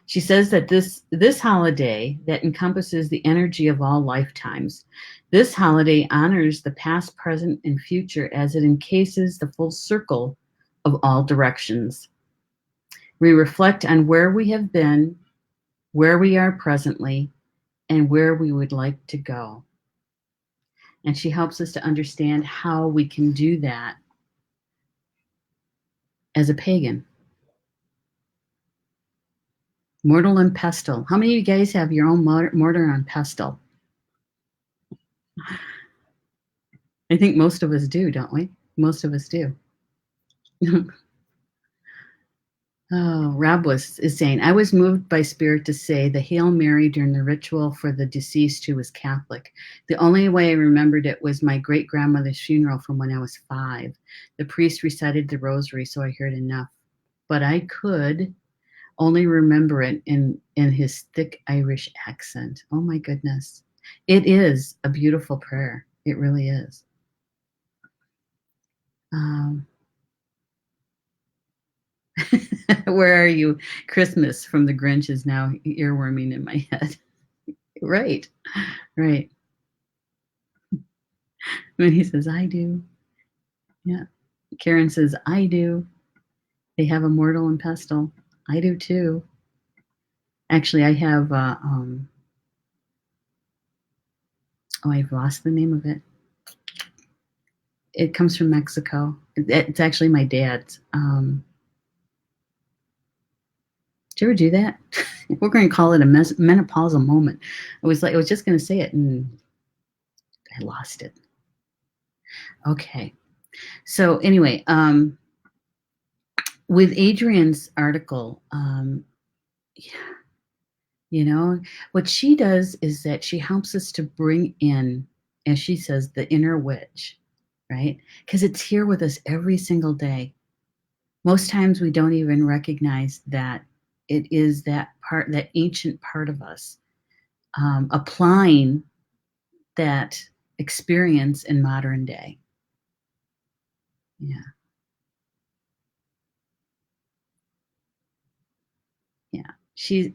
She says that this holiday that encompasses the energy of all lifetimes, this holiday honors the past, present, and future as it encases the full circle of all directions. We reflect on where we have been, where we are presently, and where we would like to go. And she helps us to understand how we can do that as a pagan. Mortal and pestle. How many of you guys have your own mortar and pestle? I think most of us do, don't we? Most of us do. Oh, Rob is saying, I was moved by spirit to say the Hail Mary during the ritual for the deceased who was Catholic. The only way I remembered it was my great-grandmother's funeral from when I was 5. The priest recited the rosary, so I heard enough. But I could only remember it in his thick Irish accent. Oh my goodness. It is a beautiful prayer. It really is. Where are you? Christmas from the Grinch is now earworming in my head. Right. When he says, I do. Yeah. Karen says, I do. They have a mortal and pestle. I do too. Actually, I have, I've lost the name of it. It comes from Mexico. It's actually my dad's. Did you ever do that? We're going to call it a menopausal moment. I was just going to say it and I lost it. Okay. So anyway, with Adrian's article, you know, what she does is that she helps us to bring in, as she says, the inner witch, right? Because it's here with us every single day. Most times we don't even recognize that it is that part, that ancient part of us, applying that experience in modern day. Yeah.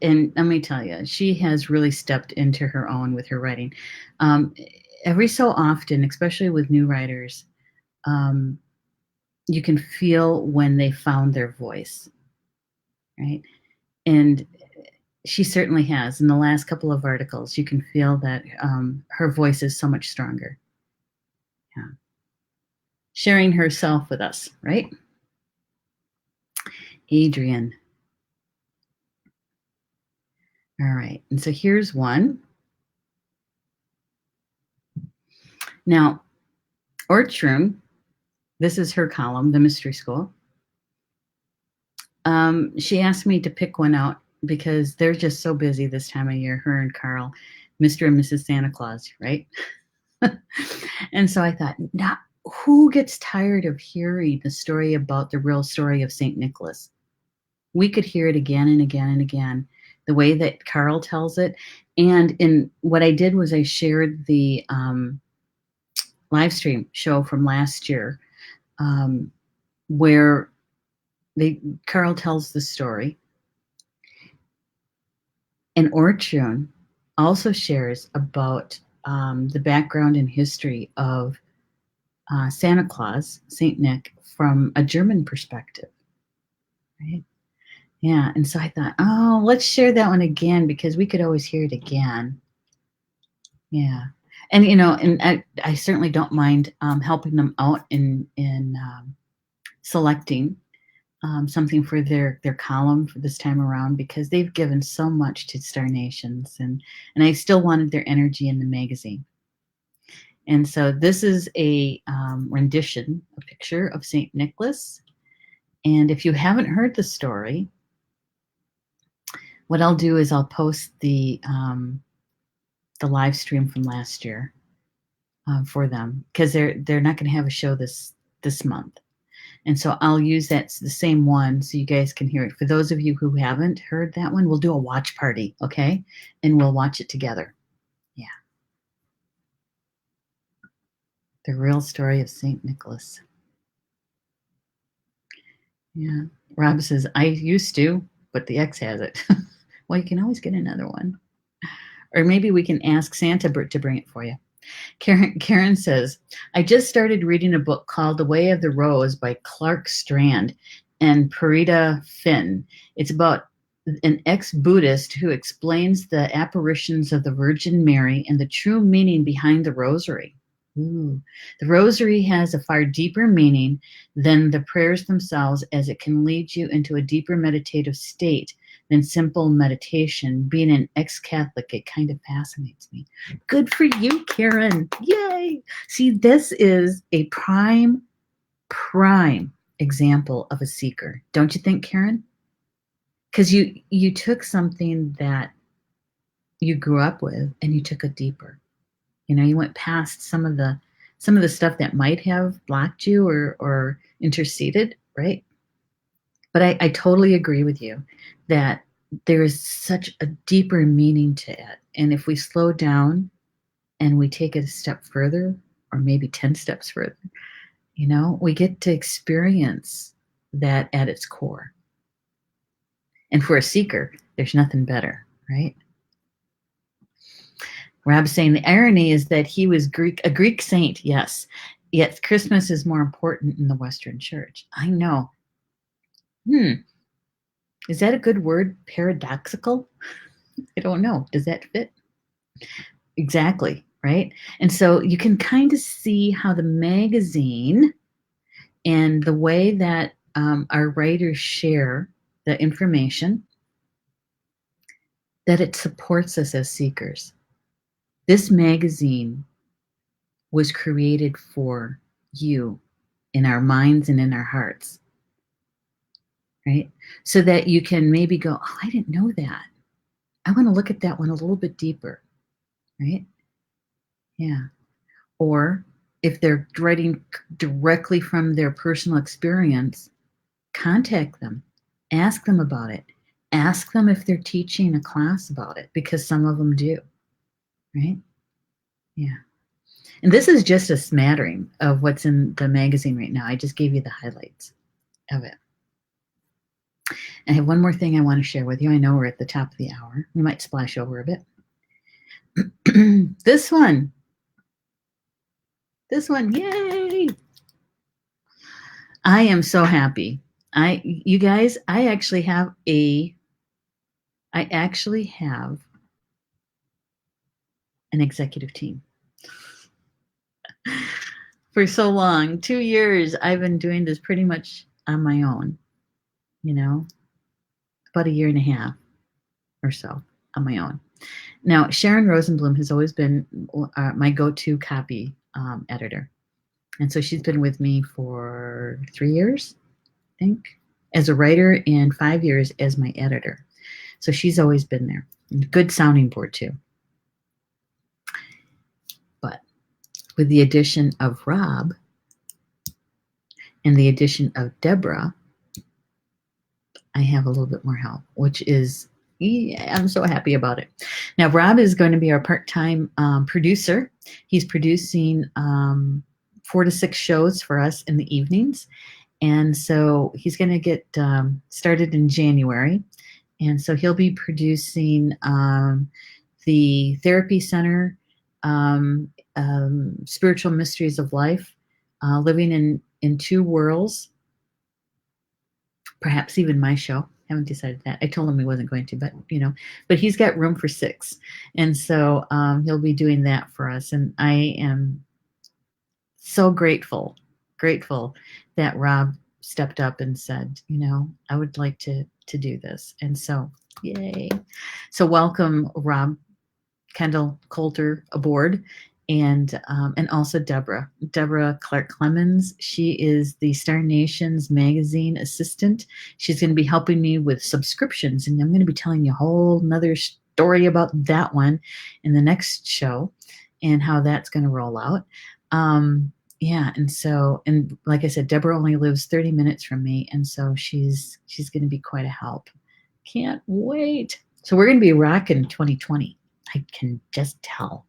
And let me tell you, she has really stepped into her own with her writing. Every so often, especially with new writers, you can feel when they found their voice, right? And she certainly has. In the last couple of articles, you can feel that her voice is so much stronger. Yeah. Sharing herself with us, right? Adrian. All right. And so here's one. Now, Ortrum, this is her column, The Mystery School. She asked me to pick one out because they're just so busy this time of year, her and Carl, Mr. and Mrs. Santa Claus, right? And so I thought, who gets tired of hearing the story about the real story of St. Nicholas? We could hear it again and again and again, the way that Carl tells it. And what I did was I shared the live stream show from last year, where Carl tells the story. And Orchun also shares about the background and history of Santa Claus, Saint Nick, from a German perspective, right? Yeah, and so I thought, oh, let's share that one again because we could always hear it again. Yeah, and and I certainly don't mind helping them out in selecting something for their column for this time around because they've given so much to Star Nations, and I still wanted their energy in the magazine. And so this is a rendition, a picture of St. Nicholas. And if you haven't heard the story, what I'll do is I'll post the live stream from last year for them because they're not going to have a show this month. And so I'll use the same one so you guys can hear it. For those of you who haven't heard that one, we'll do a watch party, okay? And we'll watch it together. Yeah. The real story of St. Nicholas. Yeah. Rob says, I used to, but the ex has it. Well, you can always get another one. Or maybe we can ask Santa to bring it for you. Karen says, I just started reading a book called The Way of the Rose by Clark Strand. and Parita Finn. It's about an ex-Buddhist who explains the apparitions of the Virgin Mary and the true meaning behind the rosary. Ooh. The rosary has a far deeper meaning than the prayers themselves, as it can lead you into a deeper meditative state than simple meditation. Being an ex-Catholic, it kind of fascinates me. Good for you, Karen. Yay! See, this is a prime example of a seeker. Don't you think, Karen? Because you took something that you grew up with and you took it deeper. You know, you went past some of the stuff that might have blocked you or interceded, right? But I totally agree with you that there is such a deeper meaning to it. And if we slow down and we take it a step further, or maybe 10 steps further, you know, we get to experience that at its core. And for a seeker, there's nothing better, right? Rob's saying the irony is that he was a Greek saint, yes, yet Christmas is more important in the Western Church. I know. Is that a good word? Paradoxical? I don't know. Does that fit? Exactly, right? And so you can kind of see how the magazine and the way that our writers share the information, that it supports us as seekers. This magazine was created for you in our minds and in our hearts, right? So that you can maybe go, oh, I didn't know that. I want to look at that one a little bit deeper, right? Yeah. Or if they're writing directly from their personal experience, contact them, ask them about it, ask them if they're teaching a class about it, because some of them do, right? Yeah. And this is just a smattering of what's in the magazine right now. I just gave you the highlights of it. I have one more thing I want to share with you. I know we're at the top of the hour. We might splash over a bit. This one, yay! I am so happy. You guys, I actually have an executive team. For so long, 2 years, I've been doing this pretty much on my own, you know, about 1.5 years or so on my own. Now, Sharon Rosenblum has always been my go-to copy editor. And so she's been with me for 3 years, I think, as a writer, and 5 years as my editor. So she's always been there. Good sounding board, too. But with the addition of Rob and the addition of Deborah, I have a little bit more help, which is, I'm so happy about it. Now, Rob is going to be our part-time producer. He's producing 4 to 6 shows for us in the evenings. And so he's going to get started in January. And so he'll be producing the Therapy Center, Spiritual Mysteries of Life, Living in Two Worlds, perhaps even my show. Haven't decided that. I told him he wasn't going to, but he's got room for 6. And so he'll be doing that for us. And I am so grateful that Rob stepped up and said, I would like to do this. And so, yay. So welcome, Rob Kendall Coulter aboard. And also Deborah Clark Clemens. She is the Star Nations magazine assistant. She's going to be helping me with subscriptions, and I'm going to be telling you a whole nother story about that one in the next show and how that's going to roll out. Yeah, and like I said, Deborah only lives 30 minutes from me, and so she's going to be quite a help. Can't wait. So we're going to be rocking 2020. I can just tell.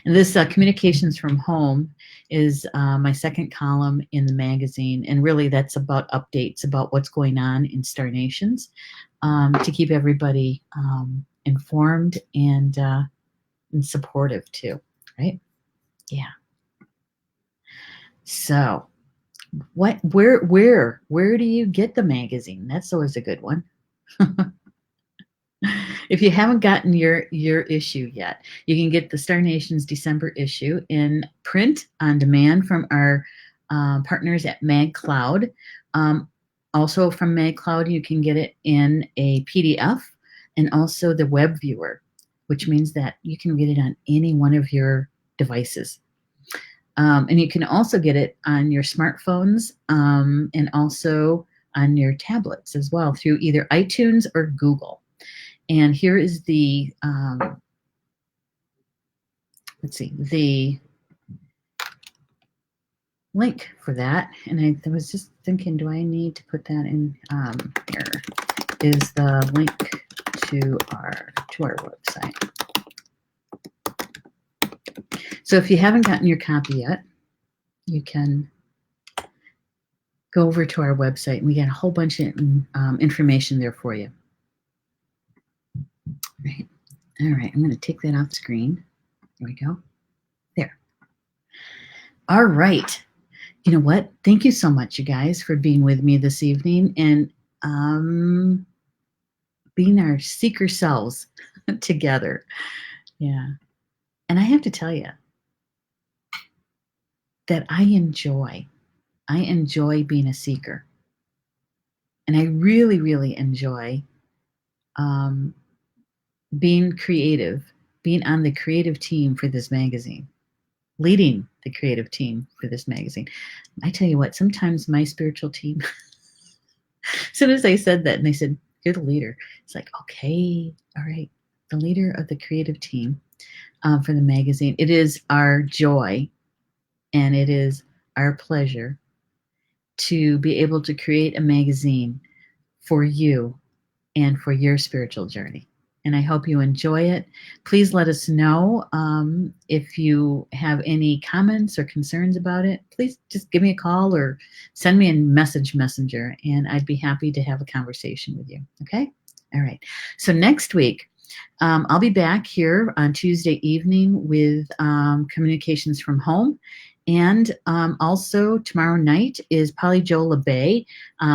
And this Communications from Home is my second column in the magazine. And really that's about updates about what's going on in Star Nations to keep everybody informed and supportive too, right? Yeah. So Where do you get the magazine? That's always a good one. If you haven't gotten your issue yet, you can get the Star Nation's December issue in print on demand from our partners at MagCloud. Um, Also from MagCloud, you can get it in a PDF and also the web viewer, which means that you can get it on any one of your devices. And you can also get it on your smartphones and also on your tablets as well through either iTunes or Google. And here is the, let's see, the link for that. And I was just thinking, do I need to put that in here? Is the link to our website. So if you haven't gotten your copy yet, you can go over to our website, and we got a whole bunch of information there for you. Right. All right, I'm going to take that off the screen. There we go. There. All right. You know what? Thank you so much, you guys, for being with me this evening and being our seeker selves together. Yeah. And I have to tell you that I enjoy being a seeker. And I really, really enjoy being creative, being on the creative team for this magazine, leading the creative team for this magazine. I tell you what, sometimes my spiritual team, as soon as I said that and they said, you're the leader, it's like, okay, all right, the leader of the creative team for the magazine. It is our joy and it is our pleasure to be able to create a magazine for you and for your spiritual journey. And I hope you enjoy it. Please let us know if you have any comments or concerns about it. Please just give me a call or send me a messenger, and I'd be happy to have a conversation with you. Okay? All right. So next week, I'll be back here on Tuesday evening with Communications from Home. And also tomorrow night is Polly Jo LeBay,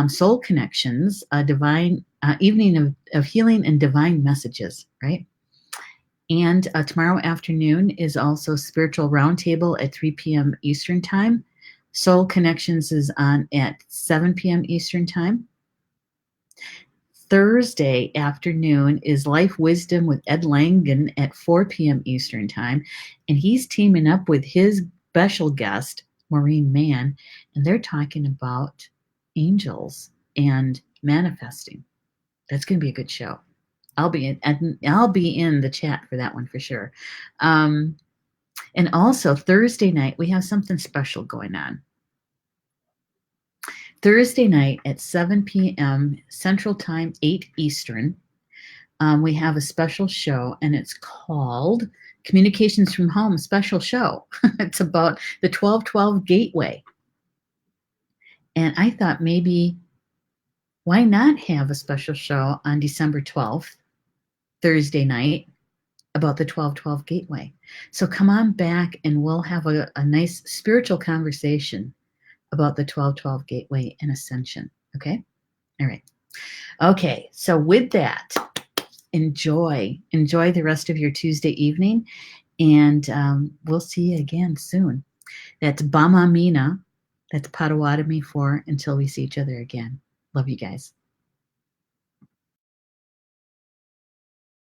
Soul Connections, a divine evening of healing and divine messages, right? And tomorrow afternoon is also Spiritual Roundtable at 3 p.m. Eastern Time. Soul Connections is on at 7 p.m. Eastern Time. Thursday afternoon is Life Wisdom with Ed Langen at 4 p.m. Eastern Time. And he's teaming up with his special guest, Maureen Mann, and they're talking about angels and manifesting. That's going to be a good show. I'll be in the chat for that one for sure. And also Thursday night, we have something special going on. Thursday night at 7 p.m. Central Time, 8 Eastern, we have a special show, and it's called Communications from Home Special Show. It's about the 1212 Gateway. And I thought maybe, why not have a special show on December 12th, Thursday night, about the 1212 Gateway? So come on back and we'll have a nice spiritual conversation about the 1212 Gateway and Ascension. Okay? All right. Okay, so with that, enjoy the rest of your Tuesday evening, and we'll see you again soon. That's Bama Mina. That's Potawatomi for until we see each other again. Love you guys.